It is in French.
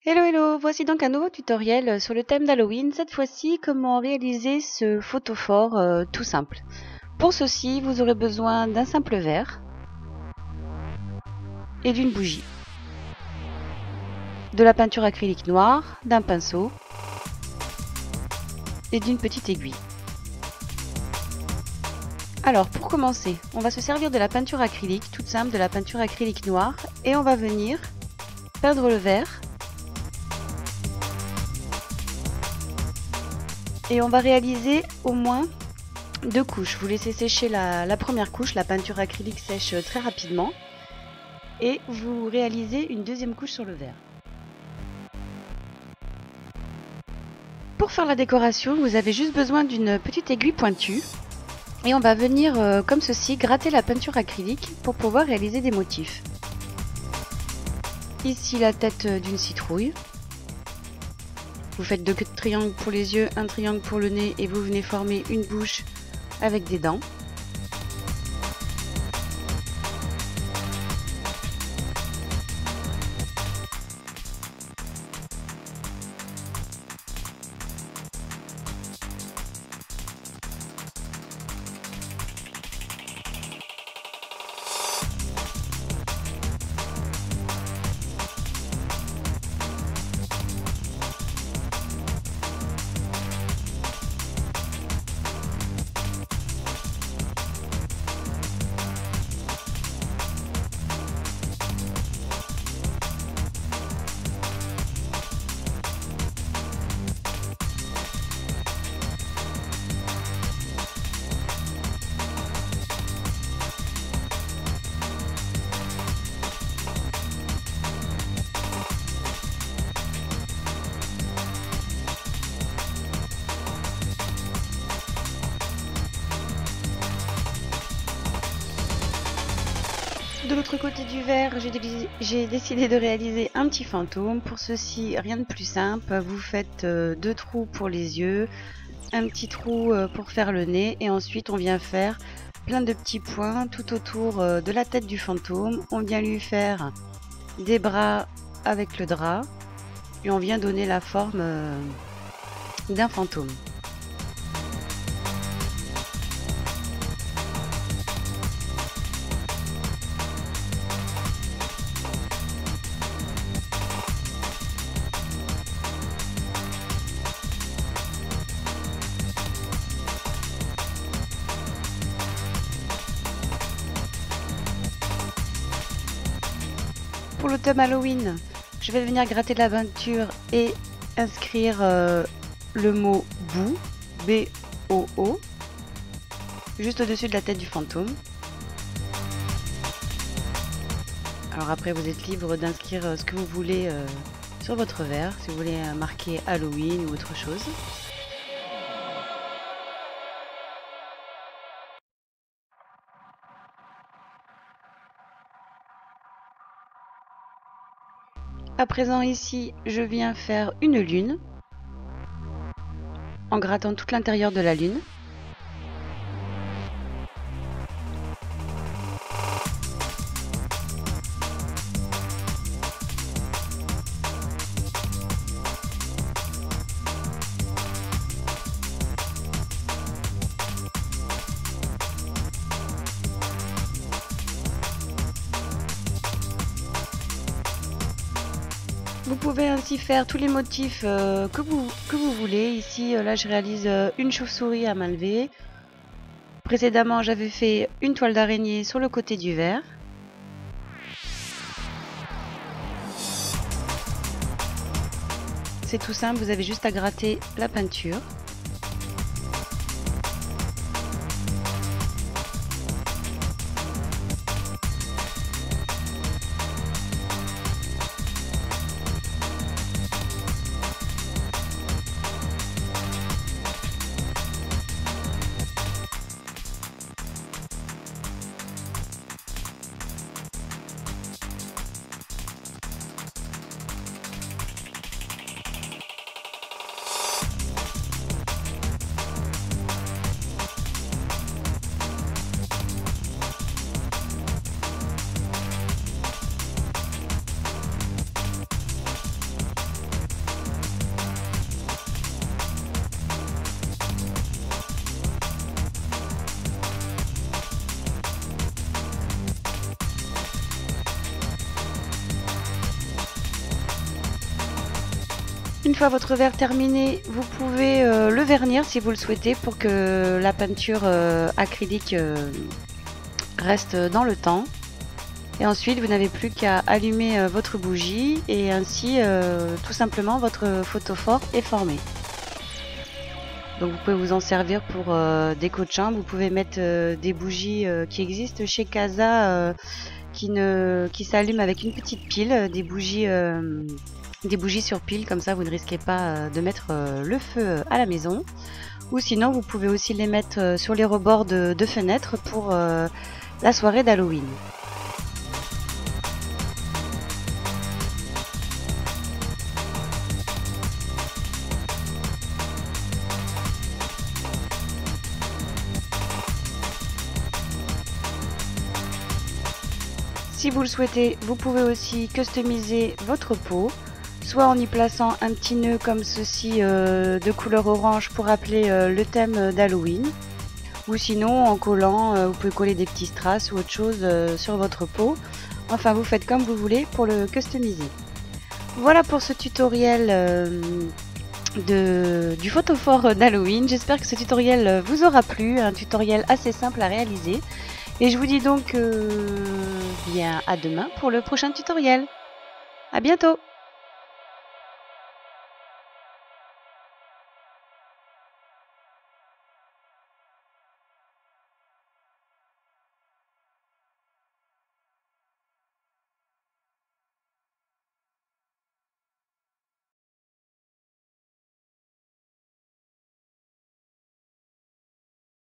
Hello hello, voici donc un nouveau tutoriel sur le thème d'Halloween. Cette fois-ci, comment réaliser ce photophore tout simple. Pour ceci, vous aurez besoin d'un simple verre et d'une bougie, de la peinture acrylique noire, d'un pinceau et d'une petite aiguille. Alors pour commencer, on va se servir de la peinture acrylique, toute simple, de la peinture acrylique noire, et on va venir peindre le verre. Et on va réaliser au moins 2 couches. Vous laissez sécher la première couche, la peinture acrylique sèche très rapidement. Et vous réalisez une deuxième couche sur le verre. Pour faire la décoration, vous avez juste besoin d'une petite aiguille pointue. Et on va venir, comme ceci, gratter la peinture acrylique pour pouvoir réaliser des motifs. Ici, la tête d'une citrouille. Vous faites 2 triangles pour les yeux, un triangle pour le nez et vous venez former une bouche avec des dents. De l'autre côté du verre, j'ai décidé de réaliser un petit fantôme. Pour ceci, rien de plus simple. Vous faites 2 trous pour les yeux, un petit trou pour faire le nez, et ensuite on vient faire plein de petits points tout autour de la tête du fantôme. On vient lui faire des bras avec le drap et on vient donner la forme d'un fantôme. Pour le thème Halloween, je vais venir gratter de la peinture et inscrire le mot Boo, B-O-O, juste au-dessus de la tête du fantôme. Alors après, vous êtes libre d'inscrire ce que vous voulez sur votre verre, si vous voulez marquer Halloween ou autre chose. À présent ici, je viens faire une lune en grattant tout l'intérieur de la lune. Vous pouvez ainsi faire tous les motifs que vous voulez. Ici, là, je réalise une chauve-souris à main levée. Précédemment, j'avais fait une toile d'araignée sur le côté du verre. C'est tout simple, vous avez juste à gratter la peinture. Une fois votre verre terminé, vous pouvez le vernir si vous le souhaitez pour que la peinture acrylique reste dans le temps. Et ensuite, vous n'avez plus qu'à allumer votre bougie et ainsi, tout simplement, votre photophore est formé. Donc vous pouvez vous en servir pour déco de chambre. Vous pouvez mettre des bougies qui existent chez Casa qui s'allument avec une petite pile, des bougies sur pile, comme ça vous ne risquez pas de mettre le feu à la maison. Ou sinon vous pouvez aussi les mettre sur les rebords de fenêtres pour la soirée d'Halloween. Si vous le souhaitez, vous pouvez aussi customiser votre pot, soit en y plaçant un petit nœud comme ceci de couleur orange pour rappeler le thème d'Halloween, ou sinon en collant, vous pouvez coller des petits strass ou autre chose sur votre pot. Enfin, vous faites comme vous voulez pour le customiser. Voilà pour ce tutoriel du photophore d'Halloween. J'espère que ce tutoriel vous aura plu, un tutoriel assez simple à réaliser. Et je vous dis donc bien à demain pour le prochain tutoriel. À bientôt!